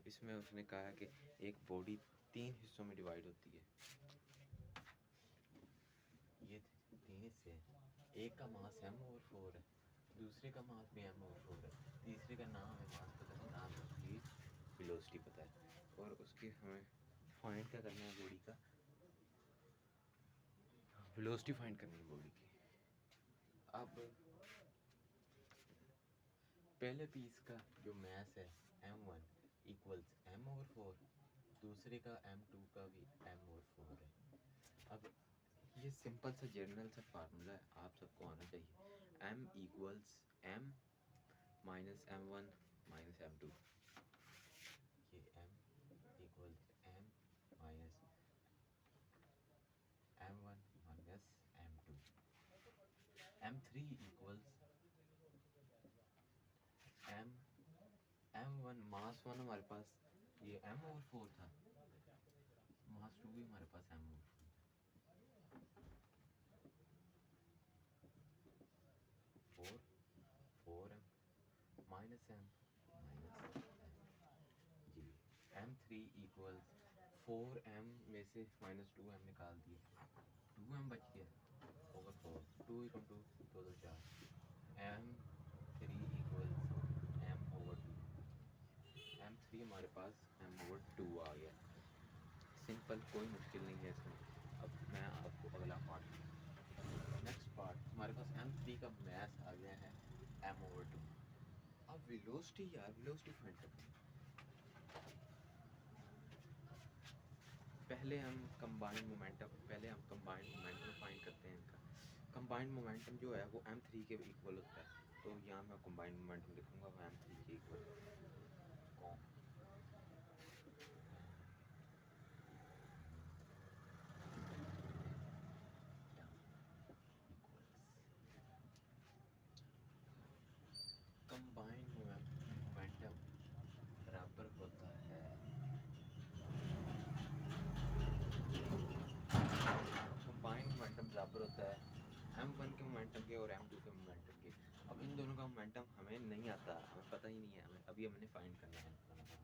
इसमें उसने कहा कि एक बॉडी 3 हिस्सों में डिवाइड होती है। ये 3 हिस्से हैं, एक का मास m/4 है, दूसरे का मास भी m/4 है, तीसरे का ना हमें मास पता है, ना हमें उसकी वेलोसिटी पता है, और उसकी हमें फाइंड क्या करना है, बॉडी का वेलोसिटी फाइंड करनी है बॉडी की। अब पहले पीस का जो मास है m1 इक्वल्स m/4, दूसरे का m2 का भी m/4 है। अब ये सिंपल सा जनरल सा फार्मूला है, आप सबको आना चाहिए। m equals m minus m1 minus m2। ये m equals m minus m1 minus m2। m3 equals m1 मास 1 हमारे पास ये m/4 था, मास 2 भी हमारे पास m/4 4m minus m minus g. m3 equals 4m में से माइनस 2m निकाल दिए, 2m बच गया over 4, 2 equal to 2 2 4, m3 equals m/2, m3 हमारे पास m/2 आ गया। सिंपल, कोई मुश्किल नहीं है इसमें। अब मैं आपको अगला पार्ट, नेक्स्ट पार्ट, हमारे पास m3 का मास आ गया है m/2। अब वेलोसिटी यार, वेलोसिटी फाइंड करते हैं। पहले हम कंबाइंड मोमेंटम फाइंड करते हैं इनका। कंबाइंड मोमेंटम जो है वो m3 के इक्वल होता है, तो यहाँ मैं कंबाइंड मोमेंटम लिखूंगा वो m3 के इक्वल। कंबाइंड मोमेंटम बराबर होता है m1 के मोमेंटम के और m2 के मोमेंटम के। अब इन दोनों का मोमेंटम हमें नहीं आता, हमें पता ही नहीं है, हमें अभी हमने फाइंड करना है momentum.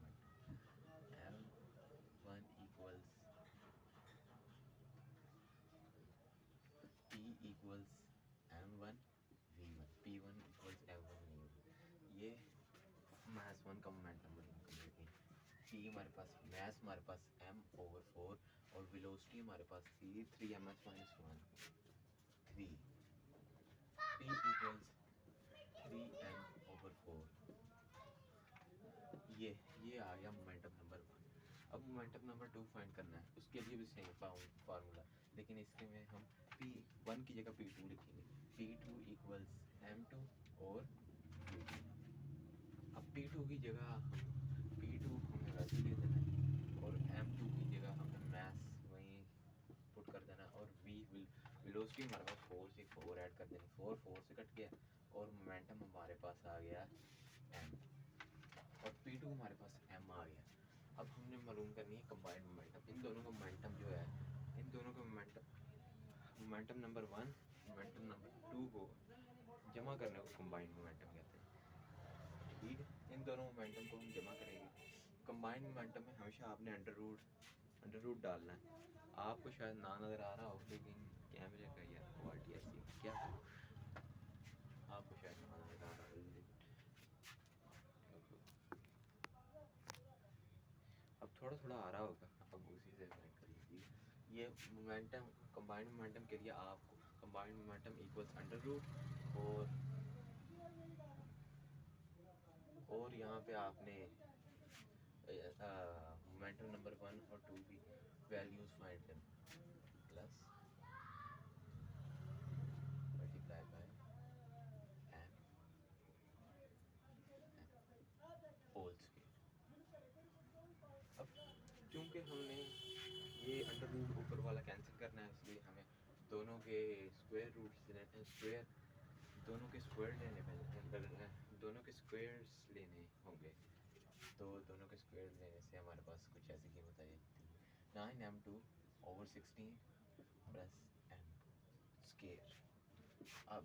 m1 equals P equals m1 v1, p1 equals m1 v1। ये मास 1 का मोमेंटम बनेगा। p हमारे पास मास हमारे पास m/4 और वेलोसिटी हमारे पास थी 3ms - 1, 3। p equals 3m/4। ये आ गया मोमेंटम नंबर 1। अब मोमेंटम नंबर 2 फाइंड करना है, उसके लिए भी सेम फार्मूला, लेकिन इसके में हम p1 की जगह p2 लिखेंगे। p2 इक्वल्स m2 और v2। अब p2 की जगह हमें वैसे दे देना है, और m2 की जगह हमें मास वहीं पुट कर देना, और वेलोसिटी हमारे पास 4 से 4 ऐड कर देनी, 4 4 से कट गया, और मोमेंटम हमारे पास आ गया m, और p2 हमारे पास m आ गया। अब हमने मालूम करनी है कंबाइंड मोमेंटम। इन दोनों का मोमेंटम जो है, इन दोनों का मोमेंटम नंबर 1 मोमेंटम नंबर 2 को जमा करने को कंबाइंड मोमेंटम कहते हैं। ठीक है, इन दोनों मोमेंटम को हम जमा करेंगे। कंबाइंड मोमेंटम में हमेशा आपने अंडर रूट डालना है। आपको शायद ना नज़र आ रहा हो, लेकिन कैमरे का यार क्वालिटी ऐसी है, क्या आपको शायद ना नज़र आ रहा हो, लेकिन अब थोड़ा थोड़ा आ रहा होगा, अब उसी से कनेक्ट कर लीजिए। ये मोमेंटम, कंबाइंड मोमेंटम के लिए आपको combined momentum equals under root, और यहाँ पे आपने मोमेंटम नंबर 1 और 2 की वैल्यूज फाइंड करनी, plus multiply by m whole square. अब क्योंकि हमने ये अंडर रूट ऊपर वाला कैंसिल करना है, इसलिए हमें दोनों के स्क्वायर रूट्स दोनों के स्क्वायर स्क्वायर्स लेने होंगे। तो दोनों के स्क्वायर लेने से हमारे पास कुछ ऐसी कीमत आ जाती है, 9m2/16 प्लस m स्क्वायर। अब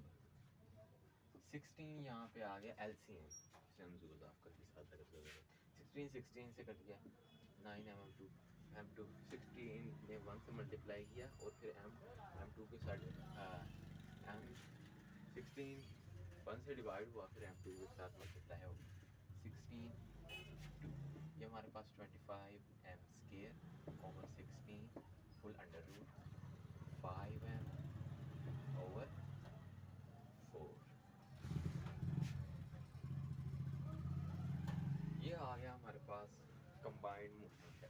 16 यहाँ पे आ गया LCM, जिसे हम ज़ूल ऑफ करके साथ रख देंगे। 16 से कट गया 9 m2 16 ने 1 से मल्टीप्लाई किया और फिर m2 के साथ m 16 1 से डिवाइड हुआ फिर m2 के साथ मल्टीप्लाई हो 16 2 ये हमारे पास 25 m square over 16 full under root 5m over 4 ये आ गया हमारे पास कंबाइंड मूवमेंट है।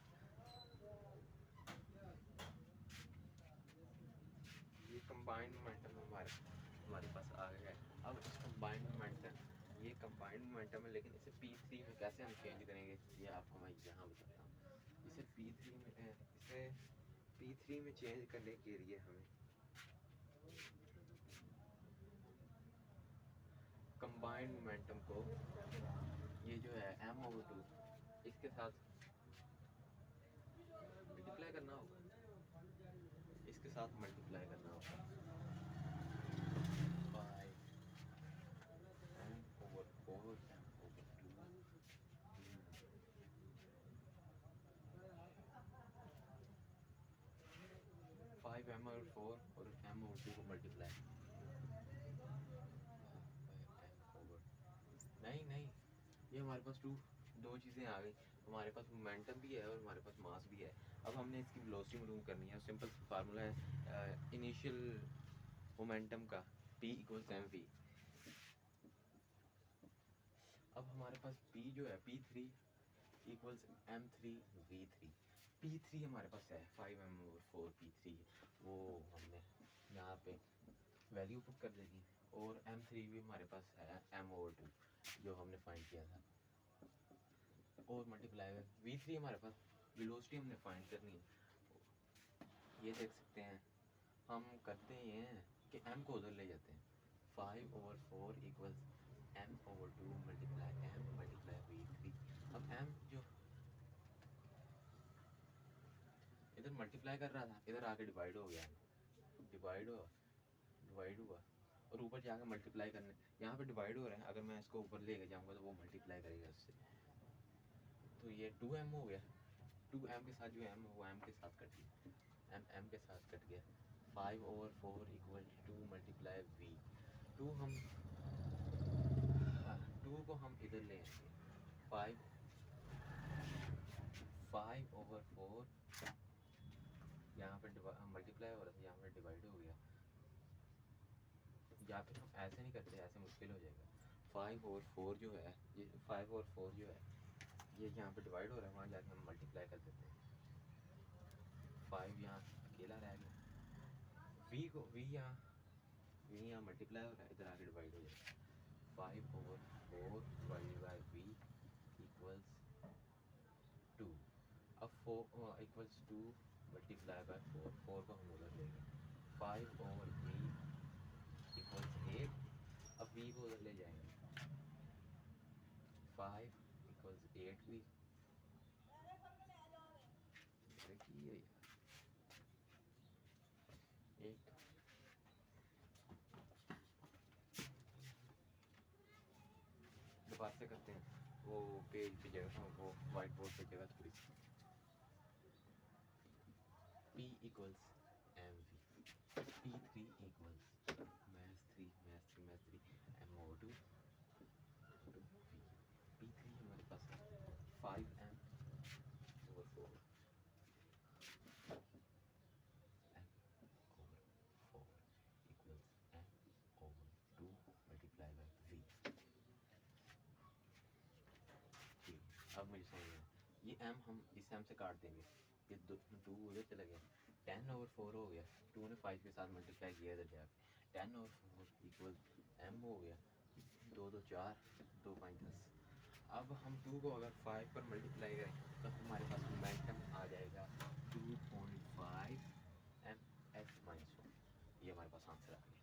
ये कंबाइंड मोमेंटम हमारे पास आ गया है। अब इस कंबाइंड मोमेंटम ये कंबाइंड मोमेंटम है, लेकिन इसे P3 में कैसे हम चेंज करेंगे ये आपको मैं यहाँ बताता हूँ। इसे P3 में चेंज करने के लिए हमें कंबाइंड मोमेंटम को ये जो है m/2 इसके साथ मल्टीप्लाई करना होगा, इसके साथ मल्टीप्लाई करना होगा 5m/4 5m/4 और m/2 को मल्टीप्लाई नहीं ये हमारे पास दो चीज़ें आ गई। हमारे पास मोमेंटम भी है और हमारे पास मास भी है। अब हमने इसकी वेलोसिटी मालूम करनी है। सिंपल फार्मूला है इनिशियल मोमेंटम का P = mv। अब हमारे पास P जो है P3 = m3v3। P3 हमारे पास है 5m/4 P3, वो हमने यहाँ पे वैल्यू पुट कर देगी और m3 भी हमारे पास है m/2 जो हमने फाइंड किया था और मल्टीप्लाई है v3 हमारे पास वेलोसिटी हमने फाइंड करनी है। ये देख सकते हैं हम करते हैं कि m को उधर ले जाते हैं 5/4 = m/2 × m × v3। अब m जो इधर मल्टीप्लाई कर रहा था इधर आके डिवाइड हो गया, डिवाइड हुआ और ऊपर जाकर मल्टीप्लाई करने यहाँ पे डिवाइड हो रहा है। अगर मैं इसको ऊपर लेके जाऊँगा तो वो मल्टीप्लाई करेगा उससे, तो ये 2m हो गया। 2m के साथ जो m है वो m के साथ कट गया, m के साथ कट गया। 5/4 = 2 × v। 2 हम 2 को हम इधर ले आएंगे 5/4 यहाँ पर मल्टीप्लाई हो रहा था, यहाँ पर डिवाइड हो गया। या फिर हम ऐसे नहीं करते, ऐसे मुश्किल हो जाएगा। 5/4 जो है ये 5/4 जो है ये यहाँ पे डिवाइड हो रहा है, वहाँ जाके हम मल्टीप्लाई कर देते हैं। 5 यहाँ अकेला रह गया, v यहाँ मल्टीप्लाई हो रहा है, इधर आके डिवाइड हो जाएगा। 5/4 / v = 2। अब 4 = 2 × 4 को हम उधर लेंगे 5/8 = 8। अब v को उधर ले जाएंगे 5 = 8v। देखिए यार 8 दोबारा से करते हैं, वो पेज की जगह वो वाइट बोर्ड की जगह थोड़ी सी P = mv, P3 = mass 3 m/2 v। P3 हमारे पास है 5m/4 m/4 = m/2 × v। अब मुझे समझ आया, ये m हम इस m से काट देंगे, ये 2 उधर चला गया, 10/4 हो गया। 2 ने 5 के साथ मल्टीप्लाई किया इधर जाके 10/4 = m हो गया। 2 2 4 2 5 10। अब हम 2 को अगर 5 पर मल्टीप्लाई करें तो हमारे पास मोमेंटम आ जाएगा 2.5 ms-1। ये हमारे पास आंसर आ गया।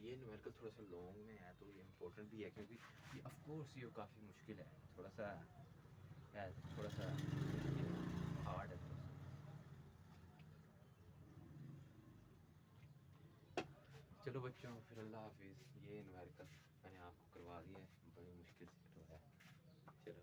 ये न्यूमेरिकल थोड़ा सा लॉन्ग में है तो ये इम्पोर्टेंट भी है, क्योंकि ये ऑफ कोर्स ये काफ़ी मुश्किल है, थोड़ा सा हार्ड है थोड़ा सा। चलो बच्चों फिर अल्लाह हाफिज़। ये न्यूमेरिकल मैंने आपको करवा दिया है, बड़ी मुश्किल से करवाया। चलो।